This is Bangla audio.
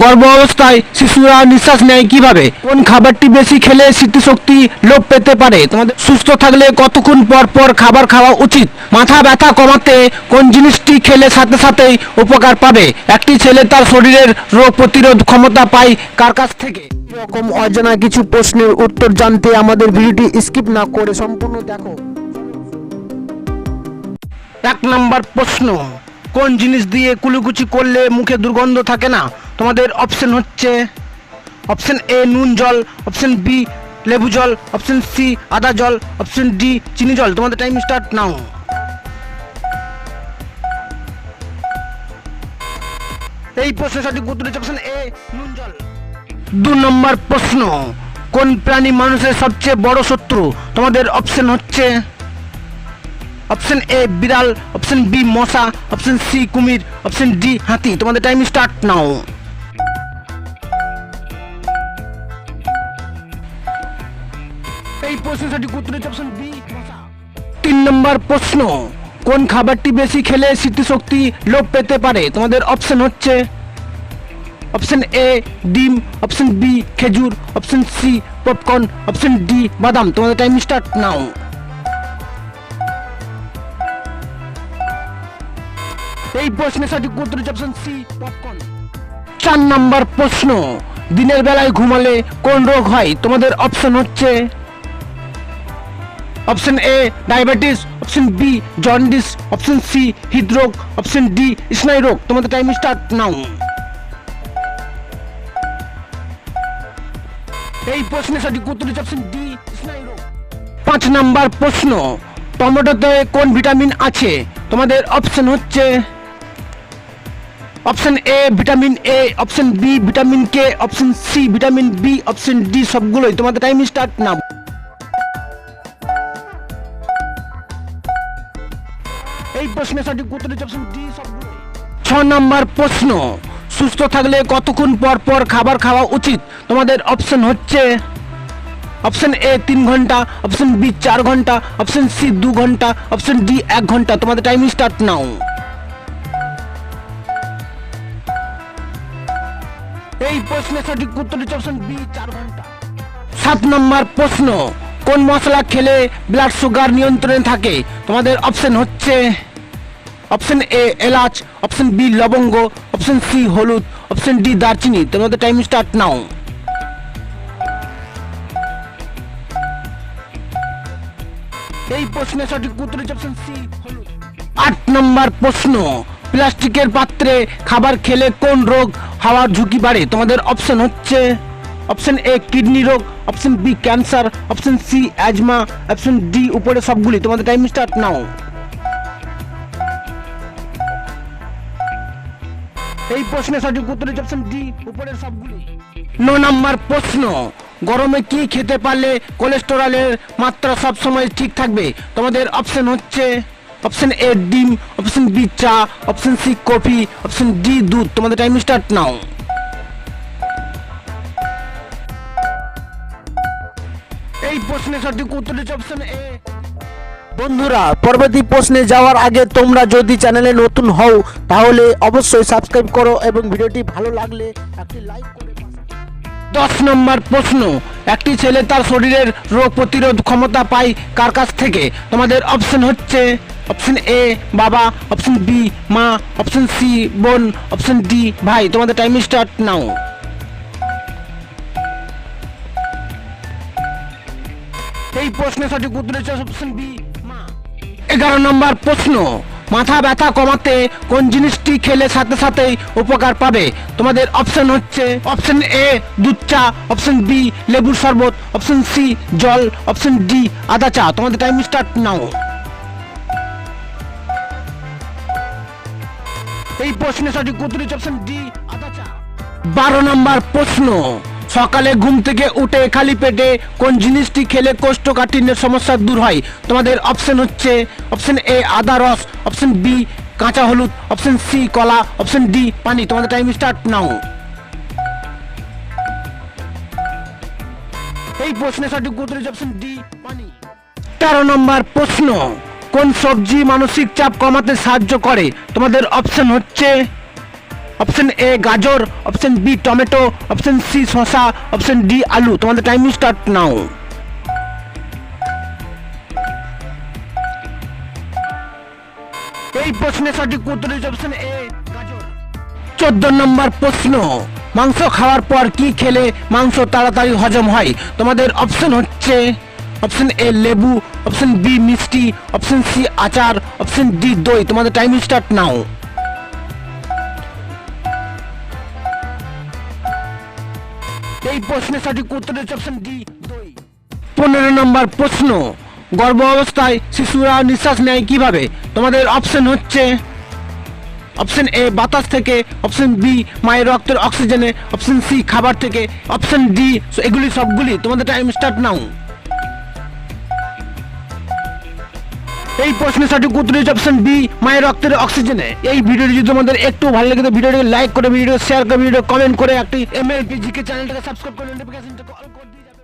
গর্ভ অবস্থায় শিশুরা নিঃশ্বাস নেয় কিভাবে? কোন খাবারটি বেশি খেলে স্মৃতিশক্তি লোপ পেতে পারে? তোমাদের সুস্থ থাকলে কতক্ষণ পর পর খাবার খাওয়া উচিত? মাথা ব্যথা কমাতে কোন জিনিসটি খেলে সাথে সাথেই উপকার পাবে? একটি ছেলে তার শরীরের রোগ প্রতিরোধ ক্ষমতা পায় কার কাছ থেকে? এরকম অজানা কিছু প্রশ্নের উত্তর জানতে আমাদের ভিডিওটি স্কিপ না করে সম্পূর্ণ দেখো। 1 নম্বর প্রশ্ন, কোন জিনিস দিয়ে কুলুকুচি করলে মুখে দুর্গন্ধ থাকে না? তোমাদের অপশন হচ্ছে অপশন এ নুন জল, অপশন বি লেবু জল, অপশন সি আদা জল, অপশন ডি চিনি জল। তোমাদের টাইম স্টার্ট নাও। এই প্রশ্নের সঠিক উত্তর হচ্ছে অপশন এ নুন জল। 2 নম্বর প্রশ্ন, কোন প্রাণী মানুষের সবচেয়ে বড় শত্রু? তোমাদের অপশন হচ্ছে অপশন এ বিড়াল, অপশন বি মশা, অপশন সি কুমির, অপশন ডি হাতি। তোমাদের টাইম স্টার্ট নাও। এই প্রশ্নের সঠিক উত্তর হচ্ছে অপশন বি মশা। 3 নম্বর প্রশ্ন, কোন খাবারটি বেশি খেলে স্মৃতিশক্তি লোপ পেতে পারে? তোমাদের অপশন হচ্ছে অপশন এ ডিম, অপশন বি খেজুর, option C popcorn, option D বাদাম। তোমাদের টাইম স্টার্ট নাও। এই প্রশ্নের সঠিক উত্তর হচ্ছে অপশন সি পপকর্ন। 4 নম্বর প্রশ্ন, দিনের বেলায় ঘুমালে কোন রোগ হয়? তোমাদের অপশন হচ্ছে option A diabetes, option B jaundice, option C হৃদরোগ, অপশন ডি স্নায়ু রোগ। তোমাদের টাইম স্টার্ট নাও। এই প্রশ্নের সঠিক উত্তর হচ্ছে অপশন ডি স্নায়ু রোগ। 5 নম্বর প্রশ্ন, টমেটোতে কোন ভিটামিন আছে? তোমাদের অপশন হচ্ছে option A vitamin A, option B vitamin K, option C vitamin B, option D সবগুলোই। তোমাদের টাইম স্টার্ট নাও। এই প্রশ্নের সঠিক উত্তর হচ্ছে অপশন ডি সবগুলোই। 6 নম্বর প্রশ্ন, সুস্থ থাকলে কতক্ষণ পর পর খাবার খাওয়া উচিত? তোমাদের অপশন হচ্ছে অপশন এ 3 ঘন্টা, অপশন বি 4 ঘন্টা, অপশন সি 2 ঘন্টা, অপশন ডি 1 ঘন্টা। তোমাদের টাইম স্টার্ট নাও। এই প্রশ্নের সঠিক উত্তর হচ্ছে অপশন বি 4 ঘন্টা। 7 নম্বর প্রশ্ন, কোন মশলা খেলে ব্লাড সুগার নিয়ন্ত্রণে থাকে? তোমাদের অপশন হচ্ছে অপশন এ এলাচ, অপশন বি লবঙ্গ, অপশন সি হলুদ, অপশন ডি দারচিনি। তোমাদের টাইম স্টার্ট নাও। এই প্রশ্নের সঠিক উত্তর হচ্ছে অপশন সি হলুদ। 8 নম্বর প্রশ্ন, প্লাস্টিকের পাত্রে খাবার খেলে কোন রোগ হওয়ার ঝুঁকি বাড়ে? তোমাদের অপশন হচ্ছে অপশন এ কিডনি রোগ, option B cancer, option C asthma, option D উপরে সবগুলি। তোমাদের টাইম স্টার্ট নাও। এই প্রশ্নের সঠিক উত্তর হচ্ছে অপশন ডি উপরের সবগুলি। 9 নম্বর প্রশ্ন, গরমে কি খেতে পারলে কোলেস্টেরলের মাত্রা সব সময় ঠিক থাকবে? তোমাদের অপশন হচ্ছে অপশন এ ডিম, অপশন বি চা, option C coffee, option D দুধ। তোমাদের টাইম স্টার্ট নাও। এই প্রশ্নের সঠিক উত্তর হচ্ছে অপশন এ। বন্ধুরা, পরবর্তী প্রশ্নে যাওয়ার আগে তোমরা যদি চ্যানেলে নতুন হও তাহলে অবশ্যই সাবস্ক্রাইব করো এবং ভিডিওটি ভালো লাগলে একটি লাইক করে। 10 নম্বর প্রশ্ন, একটি ছেলে তার শরীরের রোগ প্রতিরোধ ক্ষমতা পায় কার কাছ থেকে? তোমাদের অপশন হচ্ছে অপশন এ বাবা, অপশন বি মা, অপশন সি বোন, অপশন ডি ভাই। তোমাদের টাইম স্টার্ট নাও। এই প্রশ্নের সঠিক উত্তর হচ্ছে অপশন বি মা। 11 নম্বর প্রশ্ন, মাথা ব্যথা কমাতে কোন জিনিসটি খেলে সাথে সাথেই উপকার পাবে? তোমাদের অপশন হচ্ছে অপশন এ দুধ চা, অপশন বি লেবুর শরবত, অপশন সি জল, অপশন ডি আদা চা। তোমাদের টাইম স্টার্ট নাও। এই প্রশ্নের সঠিক উত্তর হচ্ছে অপশন ডি আদা চা। 12 নম্বর প্রশ্ন, সকালে ঘুম থেকে উঠে খালি পেটে কোন জিনিসটি খেলে কোষ্ঠকাঠিন্যের সমস্যা দূর হয়? তোমাদের অপশন হচ্ছে অপশন এ আদা রস, অপশন বি কাঁচা হলুদ, অপশন সি কলা, অপশন ডি পানি। তোমাদের টাইম স্টার্ট নাও। এই প্রশ্নের সঠিক উত্তর হচ্ছে অপশন ডি পানি। 13 নম্বর প্রশ্ন, কোন সবজি মানসিক চাপ কমাতে সাহায্য করে? তোমাদের অপশন হচ্ছে অপশন এ গাজর, option B tomato, option C শসা, অপশন ডি আলু। তোমাদের টাইম স্টার্ট নাও। এই প্রশ্নের সঠিক উত্তর হচ্ছে অপশন এ গাজর। 14 নম্বর প্রশ্ন, মাংস খাওয়ার পর কি খেলে মাংস তাড়াতাড়ি হজম হয়? তোমাদের অপশন হচ্ছে অপশন এ লেবু, অপশন বি মিষ্টি, অপশন সি আচার, অপশন ডি দই। তোমাদের টাইম স্টার্ট নাও। এই প্রশ্নের সঠিক উত্তর হচ্ছে অপশন ডি দই। 15 নম্বর প্রশ্ন, গর্ভ অবস্থায় শিশুরা নিঃশ্বাস নেয় কিভাবে? তোমাদের অপশন হচ্ছে অপশন এ বাতাস থেকে, অপশন বি মায়ের রক্তের অক্সিজেনে, অপশন সি খাবার থেকে, অপশন ডি এগুলি সবগুলি। তোমাদের টাইম স্টার্ট নাও। এই প্রশ্নের সঠিক উত্তর হচ্ছে অপশন বি মায়ের রক্তের অক্সিজেনে। এই ভিডিওটি যদি তোমাদের একটু ভালো লাগে তো ভিডিওটিকে লাইক করে, ভিডিও শেয়ার করে, ভিডিও কমেন্ট করে একটি MLPGK চ্যানেলটাকে সাবস্ক্রাইব করে নোটিফিকেশনটা অল করে দিয়ে যাবে।